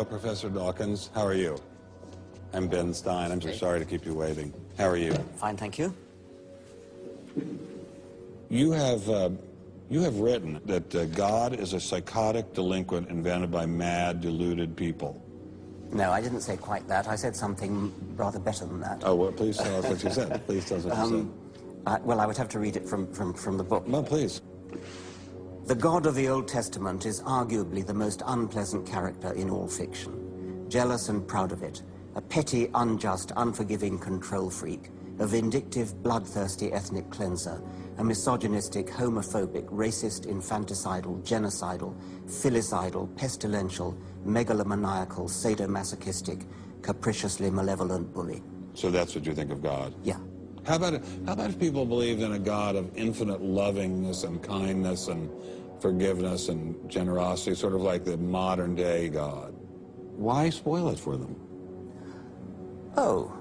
Professor Dawkins. How are you? I'm Ben Stein. I'm so sorry to keep you waiting. How are you? Fine, thank you. You have written that God is a psychotic delinquent invented by mad, deluded people. No, I didn't say quite that. I said something rather better than that. Oh, well, please tell us what you said. Please tell us what you said. Well, I would have to read it from the book. No, please. The God of the Old Testament is arguably the most unpleasant character in all fiction. Jealous and proud of it, a petty, unjust, unforgiving control freak, a vindictive, bloodthirsty ethnic cleanser, a misogynistic, homophobic, racist, infanticidal, genocidal, filicidal, pestilential, megalomaniacal, sadomasochistic, capriciously malevolent bully. So that's what you think of God? Yeah. How about if people believed in a God of infinite lovingness and kindness and forgiveness and generosity, sort of like the modern-day God? Why spoil it for them? Oh,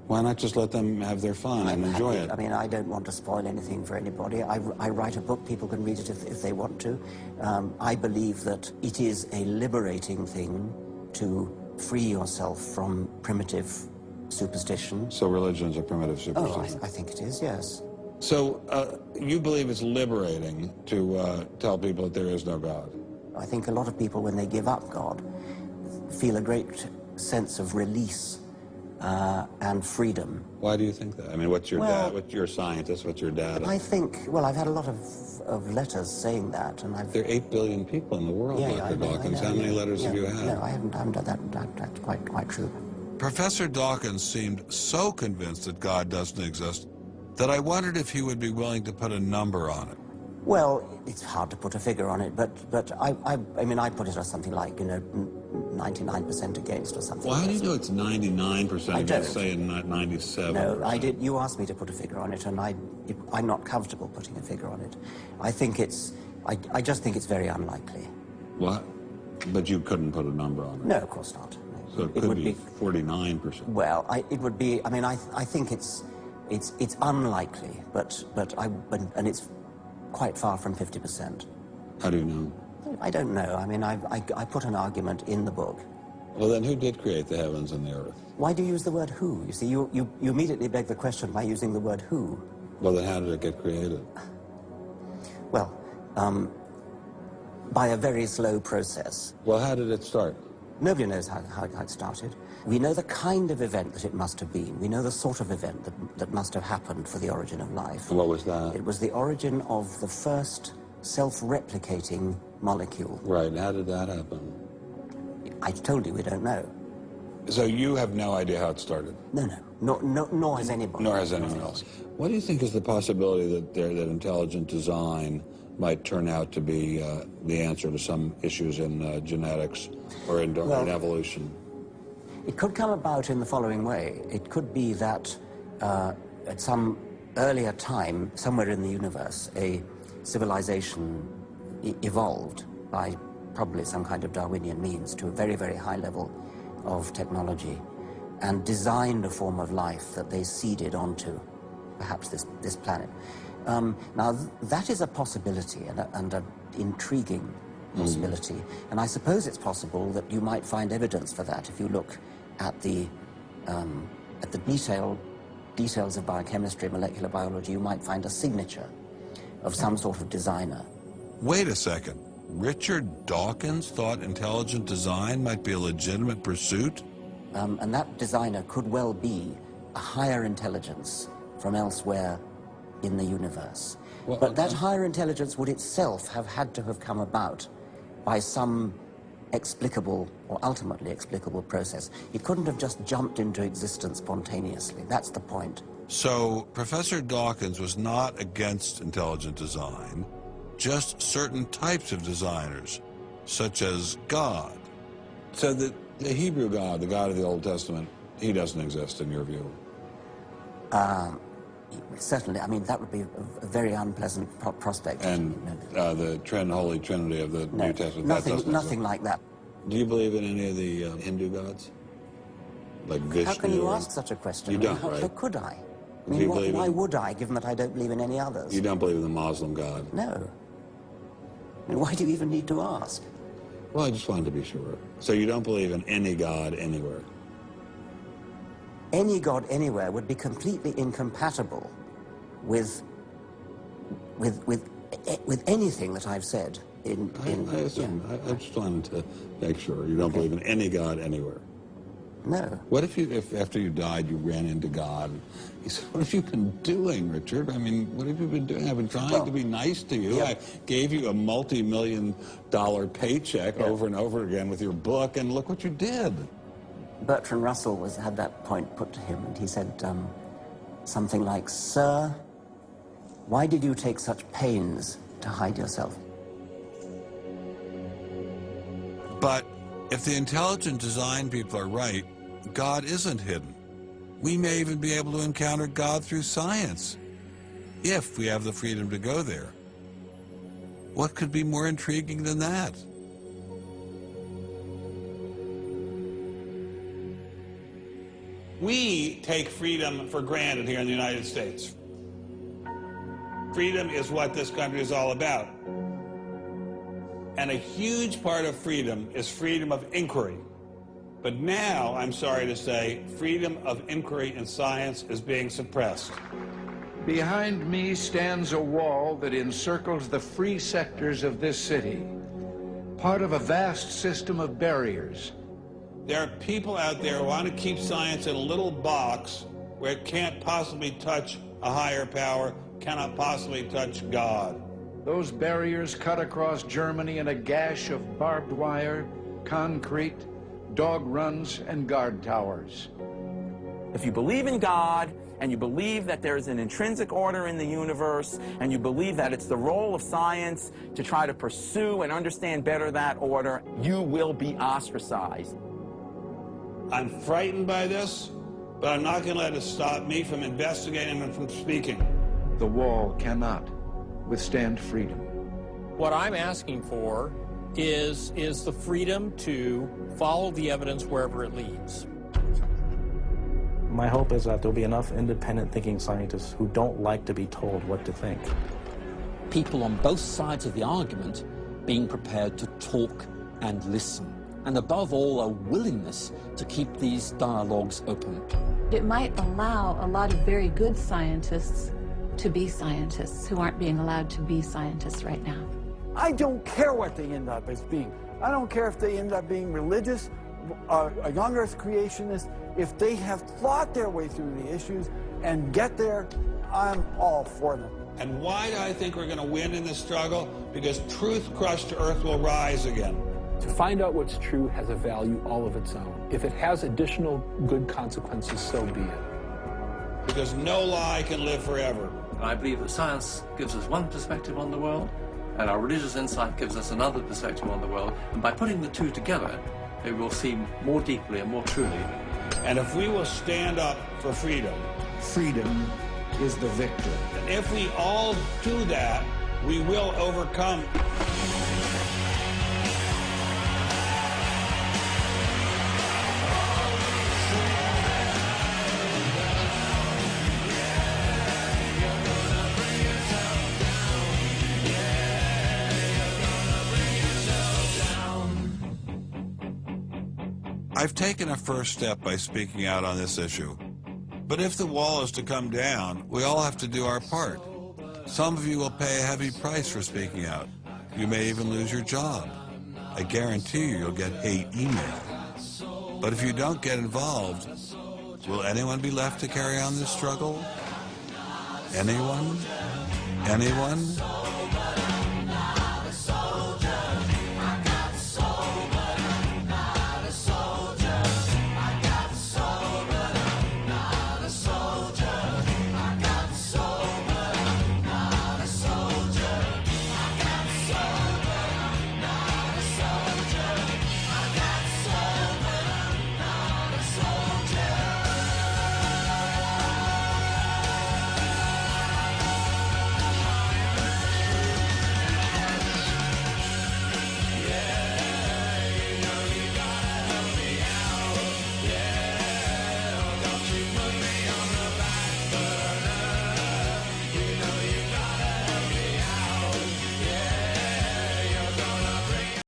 why not just let them have their fun and enjoy it? I mean, I don't want to spoil anything for anybody. I write a book, people can read it if they want to. I believe that it is a liberating thing to free yourself from primitive superstition. So religion is a primitive superstition? Oh, I think it is, yes. So you believe it's liberating to tell people that there is no God? I think a lot of people, when they give up God, feel a great sense of release and freedom. Why do you think that? I mean, what's your dad? What's your scientist? What's your dad? I think, well, I've had a lot of letters saying that, and I've... There are 8 billion people in the world, Dr. Dawkins. How many letters have you had? No, I haven't done that. That's quite true. Professor Dawkins seemed so convinced that God doesn't exist that I wondered if he would be willing to put a number on it. Well, it's hard to put a figure on it, but I mean, I put it as something like, 99% against or something. Well, how do you know it's 99%? I don't. Say not 97%. No, I did. You asked me to put a figure on it, and I'm not comfortable putting a figure on it. I think I just think it's very unlikely. What? But you couldn't put a number on it? No, of course not. So it could be 49%. Well, it would be. I mean, I think it's unlikely, and it's quite far from 50%. How do you know? I don't know. I mean, I put an argument in the book. Well, then who did create the heavens and the earth? Why do you use the word who? You see, you immediately beg the question by using the word who. Well, then how did it get created? Well, by a very slow process. Well, how did it start? Nobody knows how it started. We know the kind of event that it must have been. We know the sort of event that must have happened for the origin of life. What was that? It was the origin of the first self-replicating molecule. Right, and how did that happen? I told you we don't know. So you have no idea how it started? No, nor has anybody. Nor has anyone else. What do you think is the possibility that intelligent design might turn out to be the answer to some issues in genetics or in evolution? It could come about in the following way. It could be that at some earlier time, somewhere in the universe, a civilization evolved by probably some kind of Darwinian means to a very, very high level of technology and designed a form of life that they seeded onto perhaps this planet. Now, that is a possibility and an intriguing possibility. And I suppose it's possible that you might find evidence for that if you look at the details of biochemistry, molecular biology. You might find a signature of some sort of designer. Wait a second. Richard Dawkins thought intelligent design might be a legitimate pursuit? And that designer could well be a higher intelligence from elsewhere in the universe. Well, but that higher intelligence would itself have had to have come about by some explicable or ultimately explicable process. It couldn't have just jumped into existence spontaneously. That's the point. So Professor Dawkins was not against intelligent design, just certain types of designers, such as God. So the Hebrew God, the God of the Old Testament, he doesn't exist in your view? Certainly. I mean, that would be a very unpleasant prospect. And the Holy Trinity of the New Testament, nothing like that. Do you believe in any of the Hindu gods? Like Vishnu? How can you ask such a question? You don't, right? How could I? I Do mean, you why would I, given that I don't believe in any others? You don't believe in the Muslim God? No. I mean, why do you even need to ask? Well, I just wanted to be sure. So you don't believe in any God anywhere? Any God anywhere would be completely incompatible with anything that I've said. I assume. Yeah. I just wanted to make sure you don't believe in any God anywhere. No. What if after you died you ran into God? He said, "What have you been doing, Richard? I mean, what have you been doing? I've been trying to be nice to you. Yeah. I gave you a multi-million-dollar paycheck over and over again with your book, and look what you did." Bertrand Russell had that point put to him, and he said something like, "Sir, why did you take such pains to hide yourself?" But if the intelligent design people are right, God isn't hidden. We may even be able to encounter God through science, if we have the freedom to go there. What could be more intriguing than that? We take freedom for granted here in the United States. Freedom is what this country is all about. And a huge part of freedom is freedom of inquiry. But now, I'm sorry to say, freedom of inquiry in science is being suppressed. Behind me stands a wall that encircles the free sectors of this city, part of a vast system of barriers. There are people out there who want to keep science in a little box where it can't possibly touch a higher power, cannot possibly touch God. Those barriers cut across Germany in a gash of barbed wire, concrete, dog runs, and guard towers. If you believe in God, and you believe that there's an intrinsic order in the universe, and you believe that it's the role of science to try to pursue and understand better that order, you will be ostracized. I'm frightened by this, but I'm not going to let it stop me from investigating and from speaking. The wall cannot withstand freedom. What I'm asking for is the freedom to follow the evidence wherever it leads. My hope is that there'll be enough independent thinking scientists who don't like to be told what to think. People on both sides of the argument being prepared to talk and listen. And above all, a willingness to keep these dialogues open. It might allow a lot of very good scientists to be scientists who aren't being allowed to be scientists right now. I don't care what they end up as being. I don't care if they end up being religious, a young earth creationist. If they have thought their way through the issues and get there, I'm all for them. And why do I think we're going to win in this struggle? Because truth-crushed earth will rise again. To find out what's true has a value all of its own. If it has additional good consequences, so be it. Because no lie can live forever. I believe that science gives us one perspective on the world, and our religious insight gives us another perspective on the world. And by putting the two together, they will see more deeply and more truly. And if we will stand up for freedom, Freedom is the victor. and if we all do that, we will overcome. I've taken a first step by speaking out on this issue. But if the wall is to come down, we all have to do our part. Some of you will pay a heavy price for speaking out. You may even lose your job. I guarantee you'll get hate email. But if you don't get involved, will anyone be left to carry on this struggle? Anyone? Anyone?